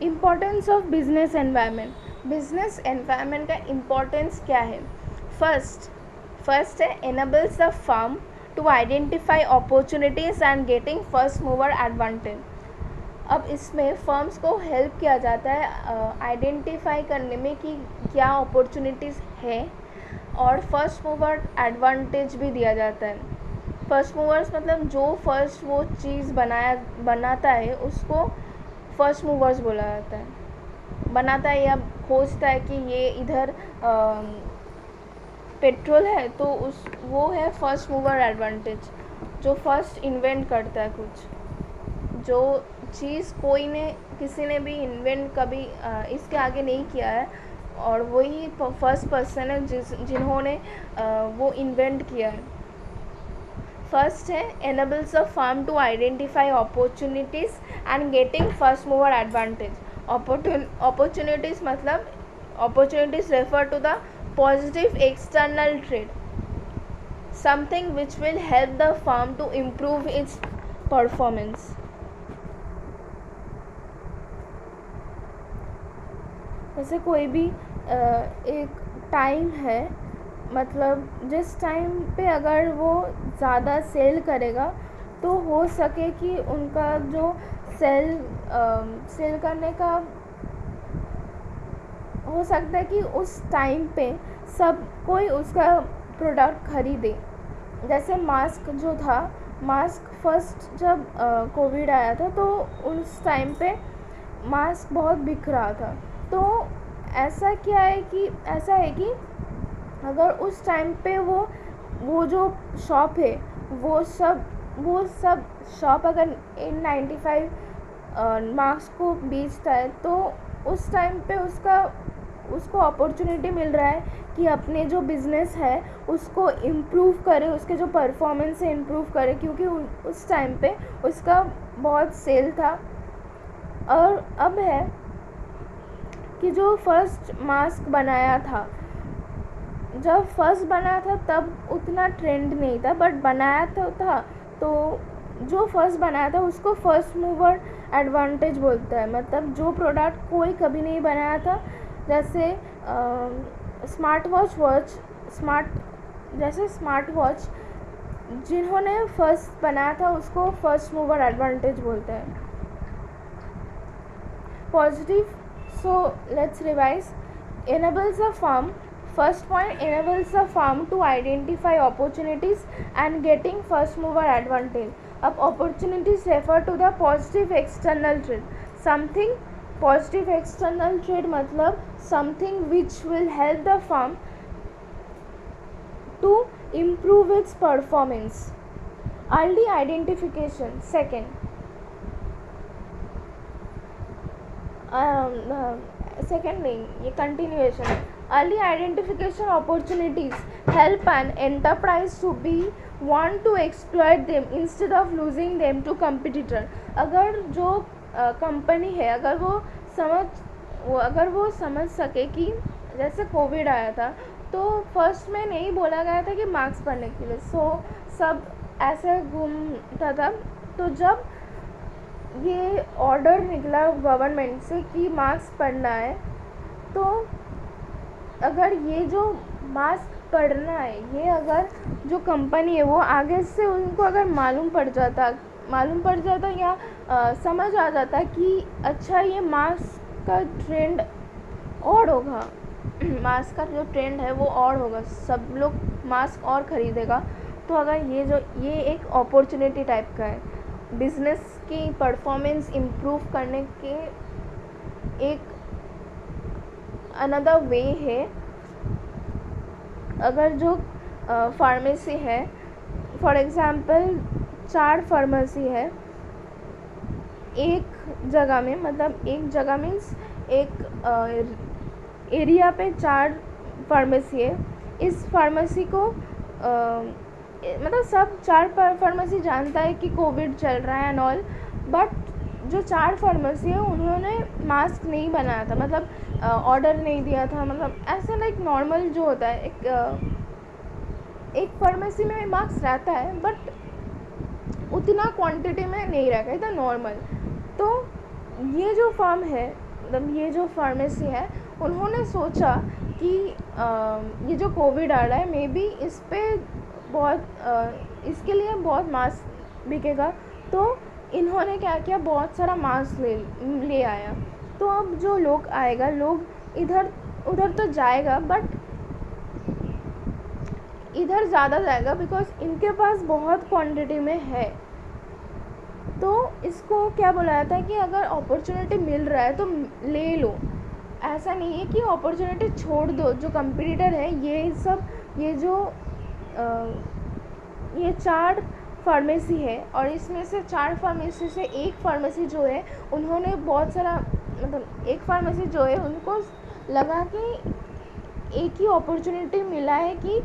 Importance of business environment. Business environment का importance क्या है? फर्स्ट है enables the firm to identify opportunities and getting first mover advantage. अब इसमें firms को हेल्प किया जाता है आइडेंटिफाई करने में कि क्या अपॉर्चुनिटीज़ है, और फर्स्ट मूवर एडवांटेज भी दिया जाता है। फर्स्ट मूवर्स मतलब जो फर्स्ट वो चीज़ बनाता है उसको फर्स्ट मूवर्स बोला जाता है। बनाता है या खोजता है कि ये इधर पेट्रोल है तो वो है फर्स्ट मूवर एडवांटेज। जो फर्स्ट इन्वेंट करता है कुछ, जो चीज़ किसी ने भी इन्वेंट कभी इसके आगे नहीं किया है, और वही फर्स्ट पर्सन है जिन्होंने वो इन्वेंट किया है। फर्स्ट है enables a firm to identify opportunities and getting first mover advantage. Opportunities मतलब opportunities refer to the positive external trade, something which will help the firm to improve its performance. जैसे कोई भी एक time है, मतलब जिस time पे अगर वो ज़्यादा सेल करेगा तो हो सके कि उनका जो सेल करने का हो सकता है कि उस टाइम पे सब कोई उसका प्रोडक्ट ख़रीदे। जैसे मास्क जो था, मास्क फर्स्ट जब कोविड आया था तो उस टाइम पे मास्क बहुत बिक रहा था। तो ऐसा है कि अगर उस टाइम पे वो जो शॉप है वो सब शॉप अगर N95 मास्क को बेचता है तो उस टाइम पे उसको अपॉर्चुनिटी मिल रहा है कि अपने जो बिज़नेस है उसको इम्प्रूव करे, उसके जो परफॉर्मेंस है इम्प्रूव करे, क्योंकि उस टाइम पे उसका बहुत सेल था। और अब है कि जो फर्स्ट मास्क बनाया था, जब फर्स्ट बनाया था तब उतना ट्रेंड नहीं था, बट बनाया तो था। तो जो फर्स्ट बनाया था उसको फर्स्ट मूवर एडवांटेज बोलता है। मतलब जो प्रोडक्ट कोई कभी नहीं बनाया था, जैसे स्मार्ट वॉच जिन्होंने फर्स्ट बनाया था उसको फर्स्ट मूवर एडवांटेज बोलते हैं। Positive, so let's revise. enables a firm First point, enables a firm to identify opportunities and getting first mover advantage. अब opportunities refer to the positive external trade. Something positive external trade मतलब something which will help the firm to improve its performance. Early identification. Second, ये continuation है. Early identification opportunities help an enterprise to be want to exploit them instead of losing them to competitor. अगर जो company है अगर वो समझ सके कि जैसे कोविड आया था तो फर्स्ट में नहीं बोला गया था कि मास्क पहनने के लिए, सब ऐसे घूमता था। तो जब ये ऑर्डर निकला गवर्नमेंट से कि मास्क पहनना है, तो अगर ये जो मास्क पहनना है ये अगर जो कंपनी है वो आगे से उनको अगर मालूम पड़ जाता या समझ आ जाता कि अच्छा ये मास्क का ट्रेंड और होगा, मास्क का जो ट्रेंड है वो और होगा, सब लोग मास्क और ख़रीदेगा, तो अगर ये एक अपॉर्चुनिटी टाइप का है, बिज़नेस की परफॉर्मेंस इम्प्रूव करने के एक अनदर वे है। अगर जो फार्मेसी है, फॉर एग्ज़ाम्पल 4 फार्मेसी है एक जगह में, मतलब एक जगह मीन्स एक एरिया पे 4 फार्मेसी है। इस फार्मेसी को मतलब सब 4 फार्मेसी जानता है कि कोविड चल रहा है एंड ऑल, बट जो 4 फार्मेसी है उन्होंने मास्क नहीं बनाया था, मतलब ऑर्डर नहीं दिया था, मतलब ऐसे लाइक नॉर्मल जो होता है एक फार्मेसी में मास्क रहता है बट उतना क्वांटिटी में नहीं रखा था नॉर्मल। तो ये जो फर्म है मतलब ये जो फार्मेसी है उन्होंने सोचा कि ये जो कोविड आ रहा है मे बी इस पे इसके लिए बहुत मास्क बिकेगा, तो इन्होंने क्या किया, बहुत सारा मास्क ले आया। तो अब जो लोग आएगा, लोग इधर उधर तो जाएगा बट इधर ज़्यादा जाएगा बिकॉज इनके पास बहुत क्वांटिटी में है। तो इसको क्या बोला जाता है कि अगर अपॉर्चुनिटी मिल रहा है तो ले लो। ऐसा नहीं है कि अपॉर्चुनिटी छोड़ दो। जो कंपटीटर है ये 4 फार्मेसी है और इसमें से 4 फार्मेसी से एक फार्मेसी जो है उन्होंने बहुत सारा, मतलब एक फार्मेसी जो है उनको लगा कि एक ही अपॉर्चुनिटी मिला है कि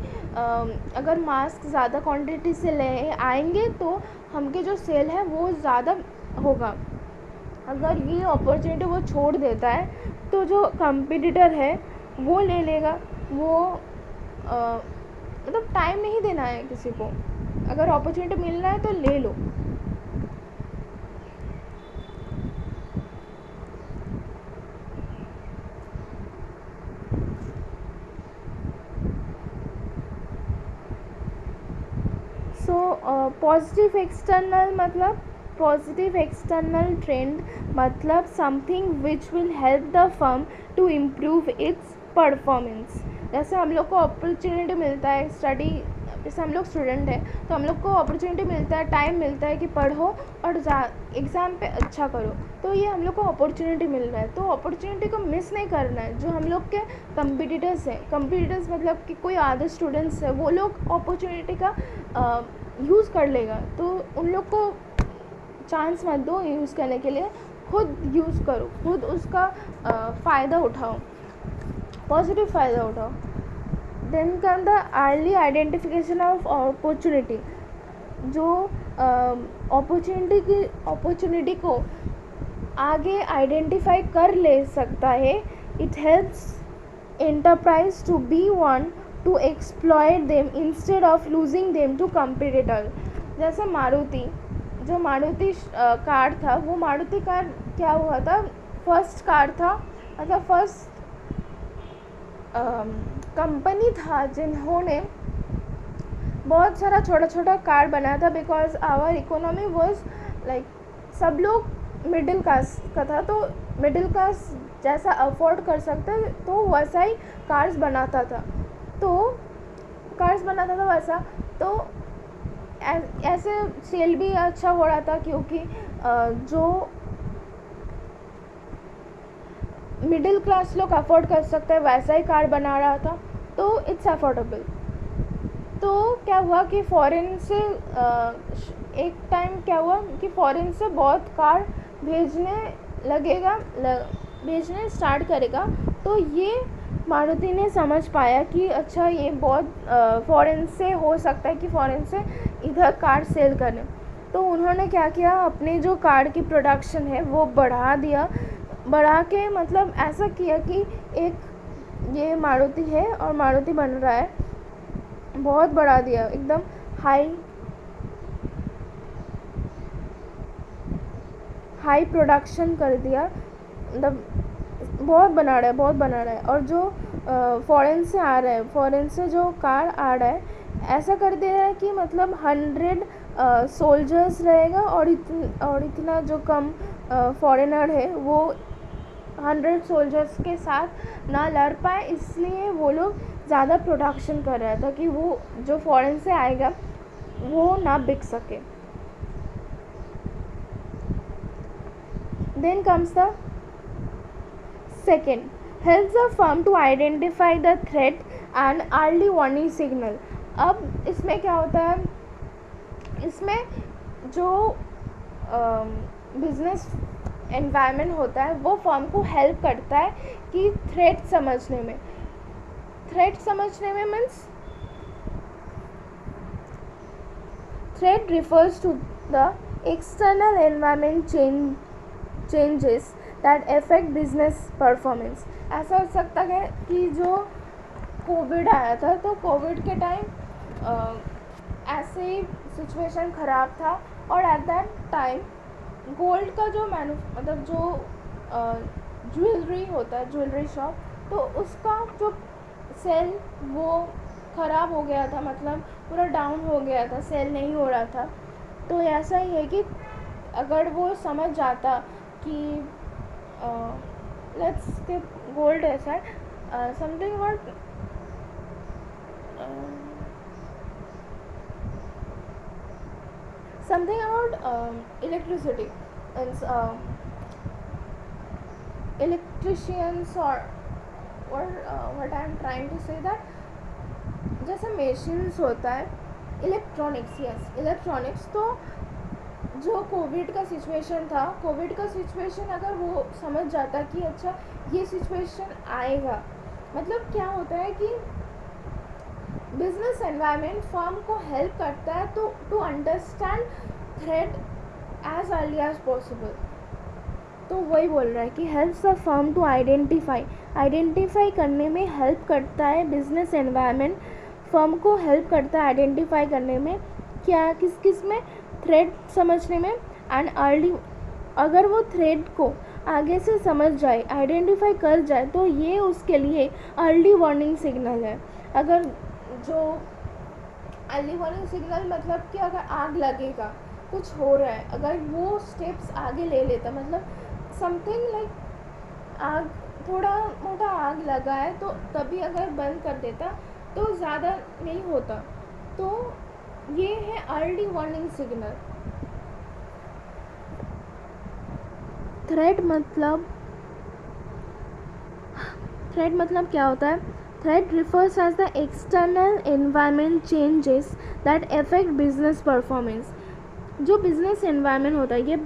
अगर मास्क ज़्यादा क्वांटिटी से ले आएंगे तो हमके जो सेल है वो ज़्यादा होगा। अगर ये अपॉर्चुनिटी वो छोड़ देता है तो जो कंपटीटर है वो ले लेगा। वो मतलब टाइम नहीं देना है किसी को, अगर अपॉर्चुनिटी मिल रहा है तो ले लो। सो पॉजिटिव एक्सटर्नल ट्रेंड मतलब something which will help the firm to improve its performance. जैसे हम लोग को अपॉर्चुनिटी मिलता है स्टडी, जैसे हम लोग स्टूडेंट हैं तो हम लोग को अपॉर्चुनिटी मिलता है, टाइम मिलता है कि पढ़ो और एग्ज़ाम पे अच्छा करो। तो ये हम लोग को अपॉर्चुनिटी मिल रहा है, तो अपॉर्चुनिटी को मिस नहीं करना है। जो हम लोग के कंपटीटर्स मतलब कि कोई अदर स्टूडेंट्स है, वो लोग अपॉर्चुनिटी का यूज़ कर लेगा, तो उन लोग को चांस मत दो यूज़ करने के लिए। खुद यूज़ करो, खुद उसका फ़ायदा उठाओ, पॉजिटिव फ़ायदा उठाओ। Then come the early identification of opportunity. जो अपॉर्चुनिटी को आगे आइडेंटिफाई कर ले सकता है, it helps enterprise to be one to exploit them instead of losing them to competitor. जैसे मारुति कार था, वो मारुति कार क्या हुआ था, फर्स्ट कार था, मतलब फर्स्ट कंपनी था जिन्होंने बहुत सारा छोटा छोटा कार बनाया था। Because our economy was like, सब लोग मिडिल क्लास का था, तो मिडिल क्लास जैसा अफोर्ड कर सकता है तो वैसा ही कार्स बनाता था वैसा। तो ऐसे सेल भी अच्छा हो रहा था क्योंकि जो मिडिल क्लास लोग अफोर्ड कर सकते हैं वैसा ही कार बना रहा था, तो इट्स अफोर्डेबल। तो क्या हुआ कि फॉरेन से एक टाइम क्या हुआ कि फॉरेन से बहुत कार भेजने स्टार्ट करेगा। तो ये मारुति ने समझ पाया कि अच्छा ये बहुत फॉरेन से हो सकता है कि फॉरेन से इधर कार सेल करें। तो उन्होंने क्या किया, अपने जो कार की प्रोडक्शन है वो बढ़ा के मतलब ऐसा किया कि एक ये मारुति है और मारुति बन रहा है, बहुत बढ़ा दिया, एकदम हाई प्रोडक्शन कर दिया, मतलब बहुत बना रहा है। और जो फॉरेन से जो कार आ रहा है, ऐसा कर दे रहा है कि मतलब 100 सोल्जर्स रहेगा और इतना जो कम फॉरेनर है वो 100 सोल्जर्स के साथ ना लड़ पाए, इसलिए वो लोग ज़्यादा प्रोडक्शन कर रहा था कि वो जो फॉरेन से आएगा वो ना बिक सके। Then comes the second, helps the firm to identify the threat and early warning signal। अब इसमें क्या होता है, इसमें जो बिजनेस एनवायरनमेंट होता है वो फर्म को हेल्प करता है कि थ्रेट समझने में means threat refers to the external environment changes that affect business performance. ऐसा हो सकता है कि जो कोविड आया था, तो कोविड के टाइम ऐसे ही सिचुएशन ख़राब था और एट दैट टाइम गोल्ड का जो ज्वेलरी होता है, ज्वेलरी शॉप, तो उसका जो सेल वो ख़राब हो गया था, मतलब पूरा डाउन हो गया था, सेल नहीं हो रहा था। तो ऐसा ही है कि अगर वो समझ जाता कि let's skip gold asset, something about something about electricity, and electricians or what I am trying to say that जैसे machines होता है, इलेक्ट्रॉनिक्स, यस इलेक्ट्रॉनिक्स, तो जो कोविड का सिचुएशन था, कोविड का सिचुएशन अगर वो समझ जाता कि अच्छा ये सिचुएशन आएगा, मतलब क्या होता है कि बिजनेस एनवायरनमेंट फर्म को हेल्प करता है तो to understand threat as early as possible. तो वही बोल रहा है कि helps the firm to identify करने में हेल्प करता है। बिजनेस एनवायरनमेंट फर्म को हेल्प करता है आइडेंटिफाई करने में, क्या किस में, थ्रेट समझने में, एंड अर्ली, अगर वो थ्रेट को आगे से समझ जाए, आइडेंटिफाई कर जाए, तो ये उसके लिए अर्ली वार्निंग सिग्नल है। अगर जो अर्ली वार्निंग सिग्नल मतलब कि अगर आग लगेगा, कुछ हो रहा है, अगर वो स्टेप्स आगे ले लेता, मतलब समथिंग लाइक आग, थोड़ा मोटा आग लगा है तो तभी अगर बंद कर देता तो ज़्यादा नहीं होता। तो ये है अर्ली वार्निंग सिग्नल। थ्रेट मतलब क्या होता है? Threat refers as the external environment changes that affect business performance। जो बिजनेस एनवायरनमेंट होता है, ये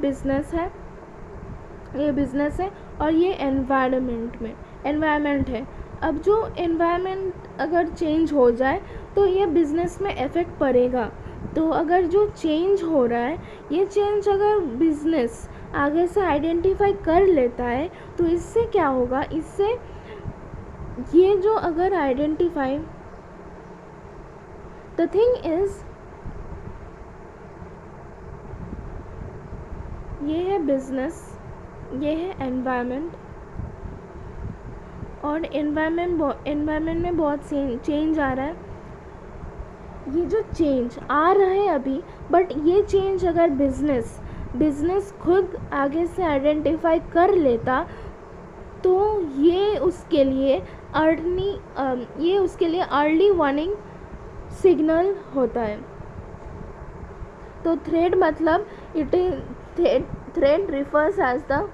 बिजनेस है और ये एनवायरनमेंट है। अब जो एनवायरनमेंट अगर चेंज हो जाए तो ये बिजनेस में इफ़ेक्ट पड़ेगा। तो अगर जो चेंज हो रहा है, ये चेंज अगर बिजनेस आगे से आइडेंटिफाई कर लेता है तो इससे क्या होगा, इससे ये जो अगर आइडेंटिफाई, द थिंग इज, ये है बिजनेस, ये है एनवायरनमेंट, और एनवायरनमेंट में बहुत चेंज आ रहा है। ये जो चेंज आ रहा है अभी, बट ये चेंज अगर बिजनेस खुद आगे से आइडेंटिफाई कर लेता तो ये उसके लिए अर्ली वार्निंग सिग्नल होता है। तो थ्रेट मतलब थ्रेट रिफर्स एज द,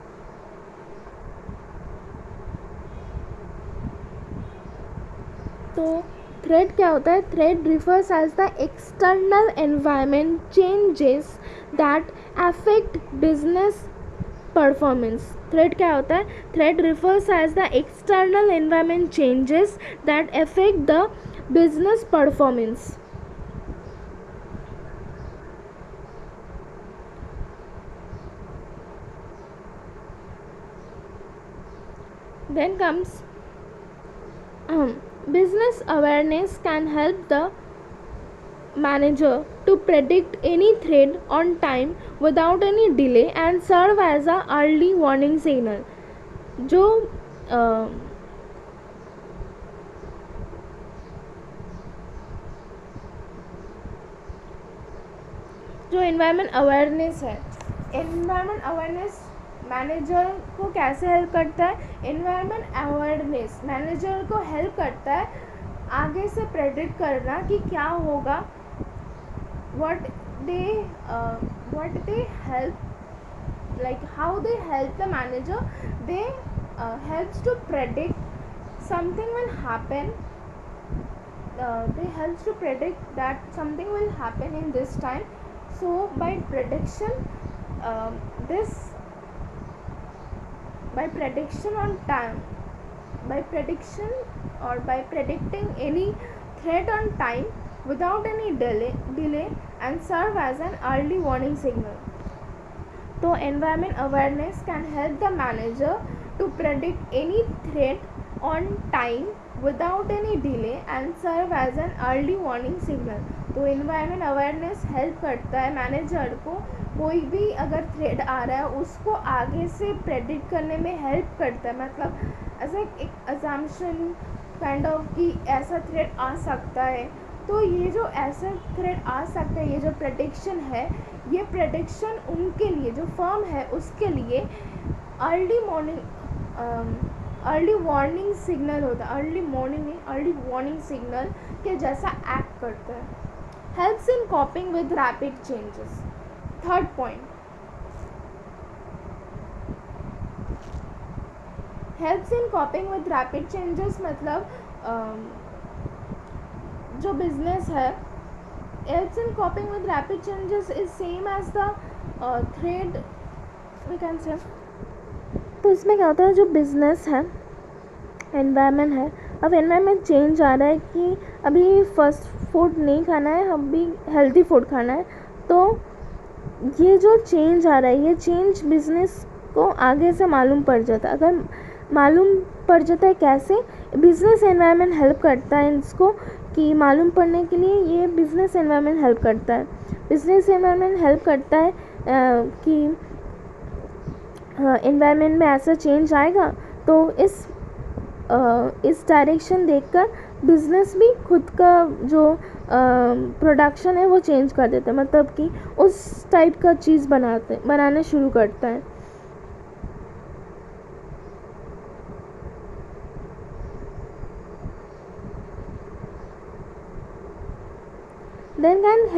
तो थ्रेट क्या होता है? Threat refers as the external environment changes that affect business performance. Threat क्या होता है? Threat refers as the external environment changes that affect the business performance. Then comes business awareness can help the manager to predict any threat on time without any delay and serve as a early warning signal। जो environment awareness है, environment awareness manager को कैसे help करता है? Environment awareness manager को help करता है आगे से प्रेडिक्ट करना कि क्या होगा, what they help, like how they help the manager, they helps to predict something will happen, they helps to predict that something will happen in this time. So by prediction, by prediction on time, by prediction or by predicting any threat on time without any delay and serve as an early warning signal। तो environment awareness can help the manager to predict any threat on time without any delay and serve as an early warning signal। तो environment awareness help करता है manager को कोई भी अगर thread आ रहा है उसको आगे से प्रेडिक्ट करने में हेल्प करता है, मतलब ऐसा एक अजम्पशन काइंड ऑफ कि ऐसा थ्रेड आ सकता है। तो ये जो ऐसा थ्रेड आ सकता है, ये जो प्रेडिक्शन है, ये प्रेडिक्शन उनके लिए, जो फर्म है उसके लिए early morning early warning signal होता है। अर्ली मॉर्निंग नहीं, अर्ली वार्निंग सिग्नल के जैसा एक्ट करता है। Helps in coping with rapid changes. Third point, helps in coping with rapid changes मतलब जो बिजनेस है, helps in coping with rapid changes is same as the threat we can say. तो इसमें क्या होता है, जो बिजनेस है, एनवायरनमेंट है, अब एनवायरनमेंट चेंज आ रहा है कि अभी फास्ट फूड नहीं खाना है, हम भी हेल्दी फूड खाना है। तो ये जो चेंज आ रहा है, ये चेंज बिजनेस को आगे से मालूम पड़ जाता है। अगर मालूम पड़ जाता है कैसे, बिजनेस एनवायरनमेंट हेल्प करता है इसको कि मालूम पड़ने के लिए ये बिजनेस एनवायरनमेंट हेल्प करता है। बिजनेस एनवायरनमेंट हेल्प करता है कि एनवायरनमेंट में ऐसा चेंज आएगा, तो इस डायरेक्शन देखकर बिजनेस भी खुद का जो प्रोडक्शन है वो चेंज कर देता है, मतलब कि उस टाइप का चीज़ बनाना शुरू करता है। Then can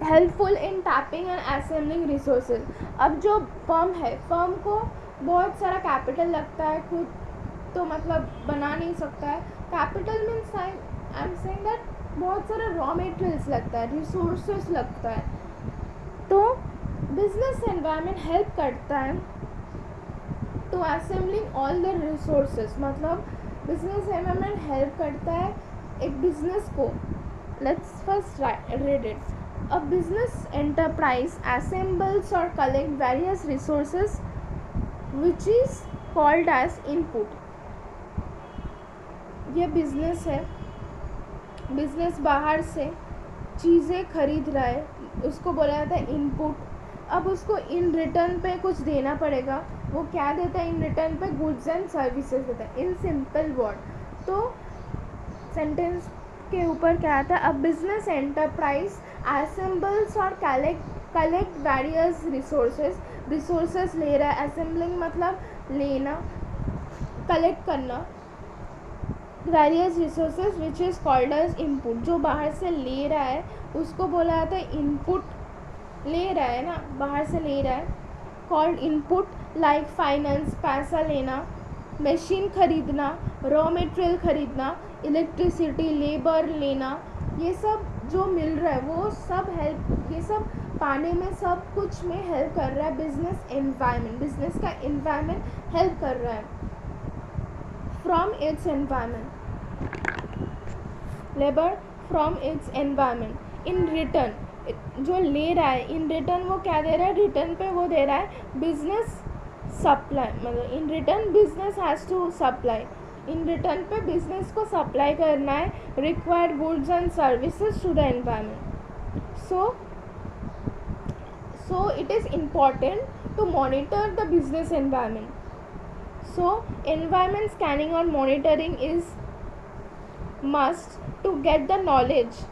helpful in tapping and assembling resources. अब जो फर्म है, फर्म को बहुत सारा कैपिटल लगता है, खुद तो मतलब बना नहीं सकता है। Capital means I am saying that बहुत सारा रॉ मटेरियल्स लगता है, रिसोर्सेज लगता है। तो बिजनेस एनवायरनमेंट हेल्प करता है to assembling all the resources, मतलब बिजनेस एनवायरनमेंट हेल्प करता है एक बिजनेस को। Let's first read it. A business enterprise assembles or collects various resources which is called as input. ये बिजनेस है, बिजनेस बाहर से चीज़ें खरीद रहा है, उसको बोला जाता है इनपुट। अब उसको इन रिटर्न पे कुछ देना पड़ेगा, वो क्या देता है इन रिटर्न पे? गुड्स एंड सर्विसेज देता है, इन सिंपल वर्ड। तो सेंटेंस के ऊपर क्या आता है? अब बिजनेस एंटरप्राइज असेंबल्स और कलेक्ट वेरियस रिसोर्सेज ले रहा है। असेंबलिंग मतलब लेना, कलेक्ट करना, various resources which is called as input. जो बाहर से ले रहा है उसको बोला जाता है इनपुट। ले रहा है ना, बाहर से ले रहा है, कॉल्ड इनपुट। लाइक फाइनेंस, पैसा लेना, मशीन खरीदना, रॉ मटेरियल खरीदना, इलेक्ट्रिसिटी, लेबर लेना, ये सब जो मिल रहा है वो सब हेल्प, ये सब पाने में, सब कुछ में हेल्प कर रहा है बिजनेस एनवायरनमेंट। बिजनेस का एनवायरनमेंट हेल्प कर रहा है from its environment, labour from its environment. In return जो ले रहा है, इन रिटर्न वो क्या दे रहा है? रिटर्न पे वो दे रहा है बिजनेस सप्लाई, मतलब in return business has to supply, in return पे बिजनेस को सप्लाई करना है required goods and services to the environment. So it is important to monitor the business environment. So environment scanning और monitoring is must to get the knowledge.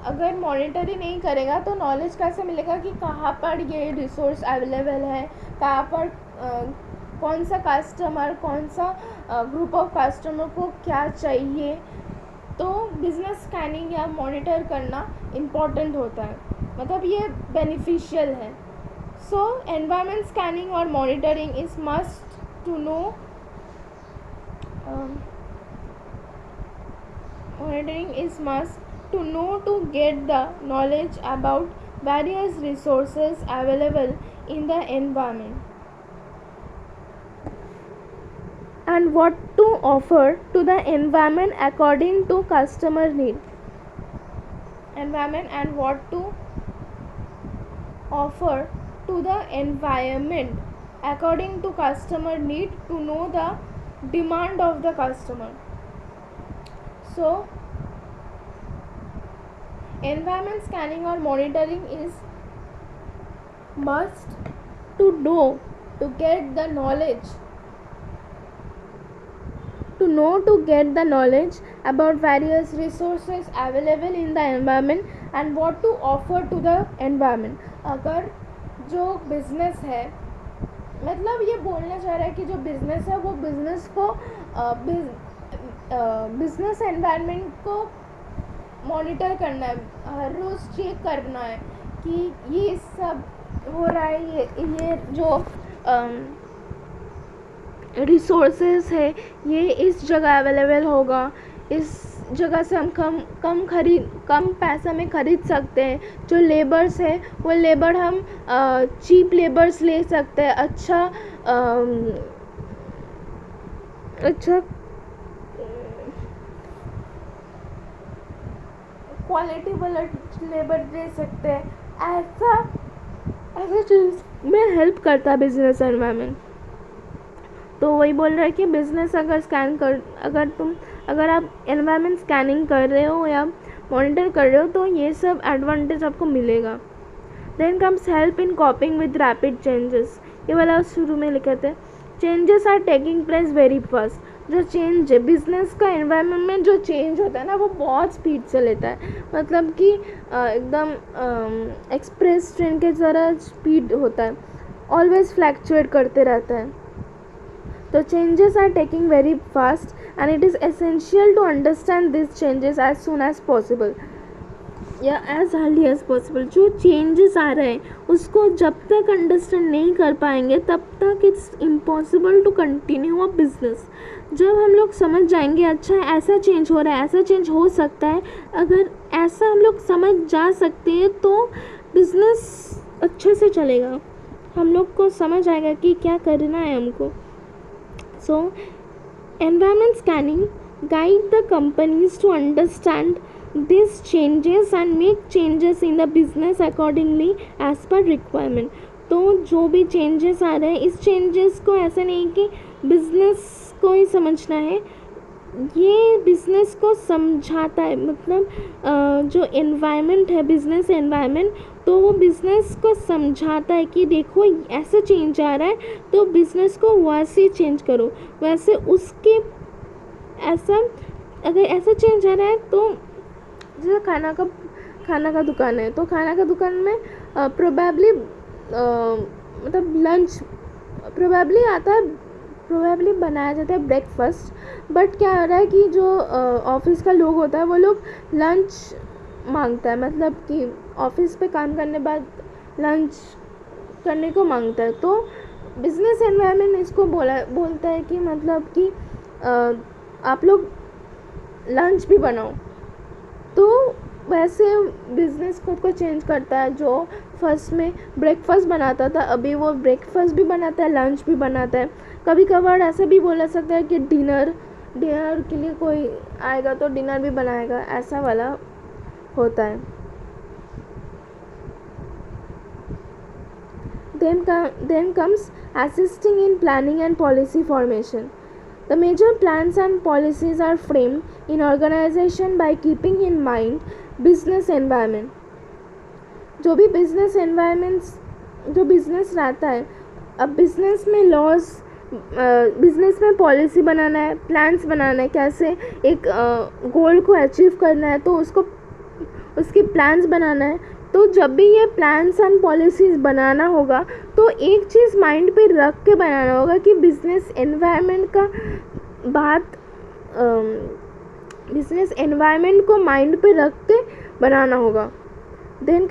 अगर monitoring नहीं करेगा तो knowledge कैसे मिलेगा कि कहाँ पर ये रिसोर्स अवेलेबल है, कहाँ पर कौन सा कस्टमर, कौन सा ग्रुप ऑफ कस्टमर को क्या चाहिए। तो बिजनेस स्कैनिंग या मॉनिटर करना इम्पॉर्टेंट होता है, मतलब ये बेनिफिशियल है। सो एनवायरनमेंट स्कैनिंग और monitoring is must to know, monitoring is must to know to get the knowledge about various resources available in the environment and what to offer to the environment according to customer need. Environment and what to offer to the environment according to customer need to know the demand of the customer. So environment scanning or monitoring is must to know to get the knowledge to know to get the knowledge about various resources available in the environment and what to offer to the environment. अगर जो business है, मतलब ये बोलना चाह रहा है कि जो बिजनेस है वो बिजनेस को बिजनेस एनवायरनमेंट को मॉनिटर करना है, हर रोज़ चेक करना है कि ये सब हो रहा है, ये जो रिसोर्सेज है ये इस जगह अवेलेबल होगा, इस जगह से हम कम पैसा में ख़रीद सकते हैं, जो लेबर्स है वो लेबर हम चीप लेबर्स ले सकते हैं, अच्छा क्वालिटी वाला लेबर दे सकते हैं। ऐसा चीज़ में हेल्प करता है बिजनेस एनवायरनमेंट। तो वही बोल रहा है कि बिज़नेस अगर आप एनवायरनमेंट स्कैनिंग कर रहे हो या मॉनिटर कर रहे हो तो ये सब एडवांटेज आपको मिलेगा। Then comes help in coping with rapid changes. ये वाला शुरू में लिखे थे, changes are taking place very fast. जो चेंज है बिजनेस का एनवायरनमेंट में, जो चेंज होता है ना वो बहुत स्पीड से लेता है, मतलब कि एकदम एक्सप्रेस ट्रेन के तरह स्पीड होता है, ऑलवेज फ्लैक्चुएट करते रहता है। The changes are taking very fast and it is essential to understand these changes as soon as possible या as early as possible। जो changes आ रहे हैं उसको जब तक understand नहीं कर पाएंगे तब तक it's impossible to continue a business। जब हम लोग समझ जाएंगे अच्छा ऐसा चेंज हो रहा है, ऐसा चेंज हो सकता है, अगर ऐसा हम लोग समझ जा सकते हैं तो बिज़नेस अच्छे से चलेगा, हम लोग को समझ आएगा कि क्या करना है हमको। So, environment scanning guide the companies to understand these changes and make changes in the business accordingly as per requirement। तो जो भी changes आ रहे हैं इस changes को ऐसा नहीं कि business को ही समझना है, ये बिज़नेस को समझाता है, मतलब जो एनवायरनमेंट है बिज़नेस एनवायरनमेंट, तो वो बिज़नेस को समझाता है कि देखो ऐसा चेंज आ रहा है तो बिज़नेस को वैसे चेंज करो, वैसे उसके ऐसा अगर ऐसा चेंज आ रहा है तो जैसे खाना का दुकान है तो खाना का दुकान में प्रोबेबली मतलब लंच प्रोबेबली बनाया जाता है ब्रेकफास्ट, बट क्या हो रहा है कि जो ऑफिस का लोग होता है वो लोग लंच मांगता है, मतलब कि ऑफिस पे काम करने बाद लंच करने को मांगता है। तो बिज़नेस एनवायरनमेंट इसको बोलता है कि मतलब कि आप लोग लंच भी बनाओ। तो वैसे बिज़नेस खुद को चेंज करता है, जो फर्स्ट में ब्रेकफास्ट बनाता था अभी वो ब्रेकफास्ट भी बनाता है, लंच भी बनाता है। कभी कभार ऐसा भी बोला सकता है कि डिनर के लिए कोई आएगा तो डिनर भी बनाएगा, ऐसा वाला होता है। Then comes assisting in planning and policy formation. The major plans and policies are framed in organization by keeping in mind business environment। जो भी बिजनेस एनवायरनमेंट जो बिज़नेस रहता है, अब बिज़नेस में लॉज, बिज़नेस में पॉलिसी बनाना है, प्लान्स बनाना है, कैसे एक गोल को अचीव करना है तो उसकी प्लान्स बनाना है। तो जब भी ये प्लान्स एंड पॉलिसीज़ बनाना होगा तो एक चीज़ माइंड पे रख के बनाना होगा कि बिज़नेस एनवायरनमेंट का बात, बिज़नेस एनवायरनमेंट को माइंड पे रख के बनाना होगा। Then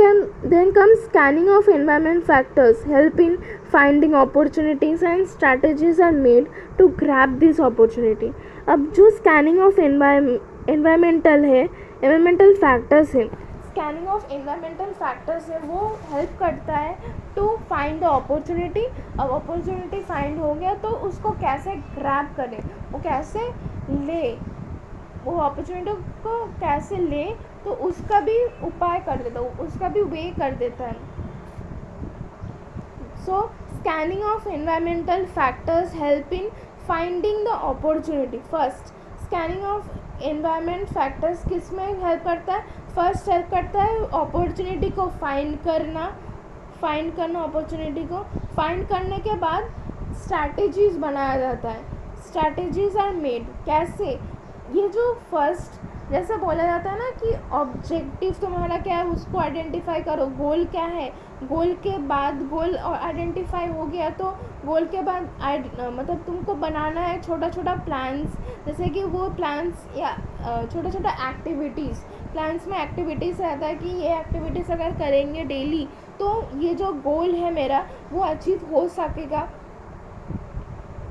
comes scanning of environment factors, help in finding opportunities and strategies are made to grab this opportunity। अब जो स्कैनिंग ऑफ एनवायरमेंटल फैक्टर्स है, स्कैनिंग ऑफ एनवायरमेंटल फैक्टर्स है वो हेल्प करता है टू फाइंड द अपॉर्चुनिटी। अब opportunity find हो गया तो उसको कैसे ग्रैब करें, वो कैसे ले, वो अपॉर्चुनिटी को कैसे ले, तो उसका भी उपाय कर देता है, उसका भी वे कर देता है। So scanning of environmental factors help in finding the opportunity. First scanning of environment factors किस में हेल्प करता है? फर्स्ट हेल्प करता है अपॉर्चुनिटी को फाइंड फाइंड करना अपॉर्चुनिटी को, फाइंड करने के बाद स्ट्रैटेजीज बनाया जाता है, स्ट्रैटेजीज आर मेड। कैसे? ये जो फर्स्ट जैसे बोला जाता है ना कि ऑब्जेक्टिव तुम्हारा क्या है उसको आइडेंटिफाई करो, गोल क्या है, गोल के बाद गोल आइडेंटिफाई हो गया तो गोल के बाद मतलब तुमको बनाना है छोटा छोटा प्लान्स, जैसे कि वो प्लान्स या छोटा छोटा एक्टिविटीज़, प्लान्स में एक्टिविटीज़ रहता है कि ये एक्टिविटीज़ अगर करेंगे डेली तो ये जो गोल है मेरा वो अचीव हो सकेगा।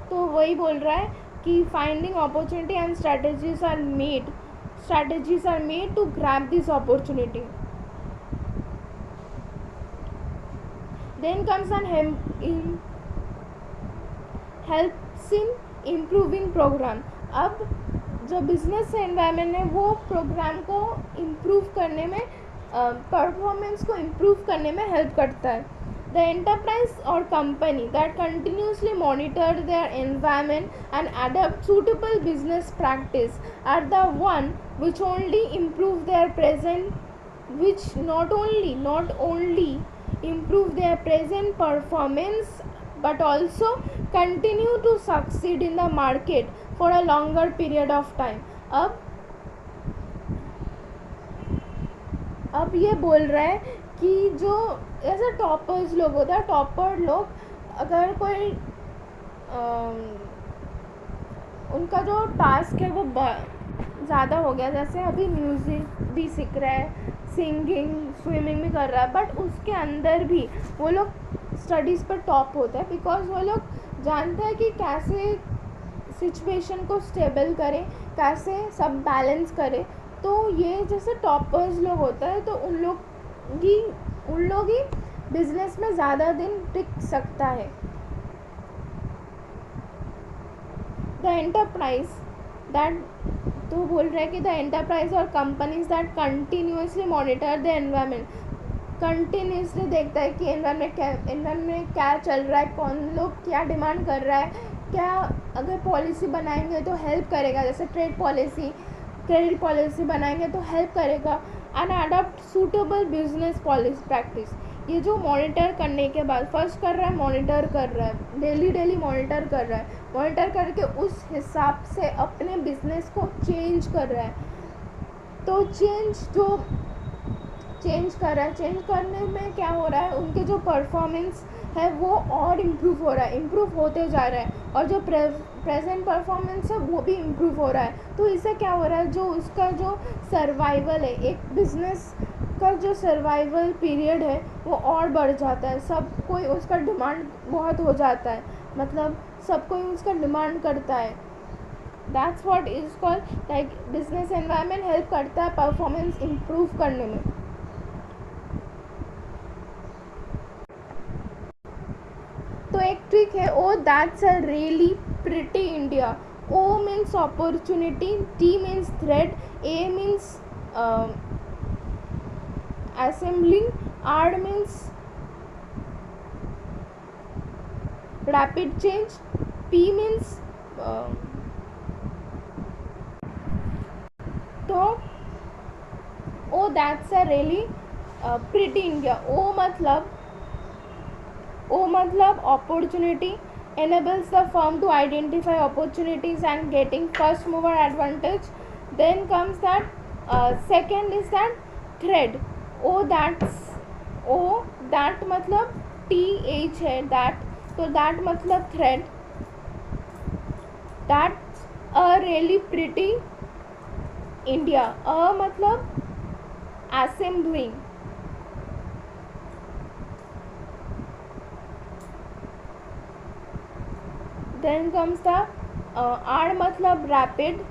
तो वही बोल रहा है कि finding opportunity and strategies are made to grab this opportunity. Then comes an helps in improving program. अब जो बिजनेस एनवायरनमेंट है वो प्रोग्राम को इम्प्रूव करने में, परफॉर्मेंस को इम्प्रूव करने में हेल्प करता है। The enterprise or company that continuously monitor their environment and adapt suitable business practice are the one which only improve their not only improve their present performance but also continue to succeed in the market for a longer period of time। अब ये बोल रहा है कि जो ऐसे toppers लोग होते हैं, टॉपर लोग अगर कोई उनका जो टास्क है वो ज़्यादा हो गया, जैसे अभी म्यूज़िक भी सीख रहा है, सिंगिंग स्विमिंग भी कर रहा है, बट उसके अंदर भी वो लोग स्टडीज़ पर टॉप होते हैं बिकॉज वो लोग जानते हैं कि कैसे सिचुएशन को स्टेबल करें, कैसे सब बैलेंस करें। तो ये जैसे टॉपर्स लोग होता है तो उन लोग ही बिजनेस में ज़्यादा दिन टिक सकता है। द एंटरप्राइज दैट, तो बोल रहे हैं कि द एंटरप्राइज और companies that continuously monitor the environment, continuously देखता है कि एनवायरनमेंट में क्या चल रहा है, कौन लोग क्या डिमांड कर रहा है, क्या अगर पॉलिसी बनाएंगे तो हेल्प करेगा, जैसे ट्रेड पॉलिसी क्रेडिट पॉलिसी बनाएंगे तो हेल्प करेगा, and adopt suitable business policy practice. ये जो मॉनिटर करने के बाद फर्स्ट कर रहा है, मॉनिटर कर रहा है, डेली मॉनिटर कर रहा है, मॉनिटर करके उस हिसाब से अपने बिजनेस को चेंज कर रहा है। तो चेंज कर रहा है, चेंज करने में क्या हो रहा है, उनके जो परफॉर्मेंस है वो और इम्प्रूव हो रहा है, इम्प्रूव होते जा रहा है, और जो प्रेजेंट परफॉर्मेंस है वो भी इम्प्रूव हो रहा है। तो इससे क्या हो रहा है, जो उसका जो सर्वाइवल है, एक बिजनेस का जो सर्वाइवल पीरियड है वो और बढ़ जाता है, सब कोई उसका डिमांड बहुत हो जाता है, मतलब सब कोई उसका डिमांड करता है। That's what is called like business environment help करता है परफॉर्मेंस इम्प्रूव करने में। तो एक ट्रिक है, O that's a really pretty India. O means opportunity, T means threat, A means assembling, R means rapid change, P means तो O that's a really pretty India. O मतलब opportunity, enables the firm to identify opportunities and getting first mover advantage. Then comes that second is that thread। That मतलब TH है, that, तो that मतलब threat. That's a really pretty India. A मतलब assembling. Then comes the R मतलब rapid.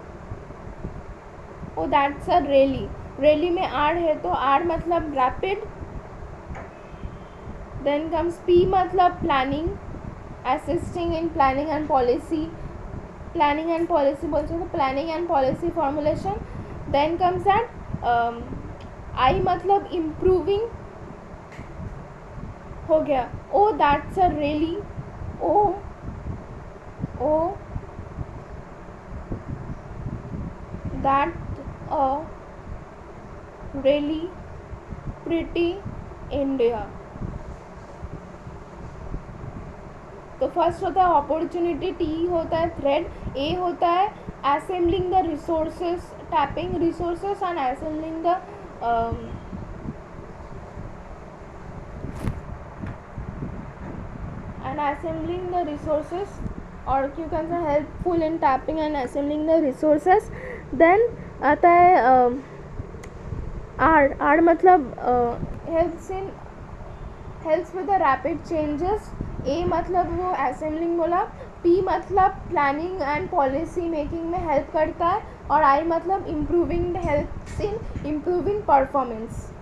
O that's a rally में R है तो R मतलब रैपिड। देन कम्स पी मतलब planning, assisting in planning and policy, planning and policy बोल सकते, planning and policy formulation. Then comes that I मतलब improving हो गया। O that's a really, O that a really pretty India। First होता है opportunity, T होता है thread, ए होता है assembling the resources, tapping resources and assembling the resources, or you can say helpful in tapping and assembling the resources. Then आता है R मतलब helps with the rapid changes, A मतलब वो assembling बोला, पी मतलब planning and policy making में help करता है, और आई मतलब improving, helps in improving performance.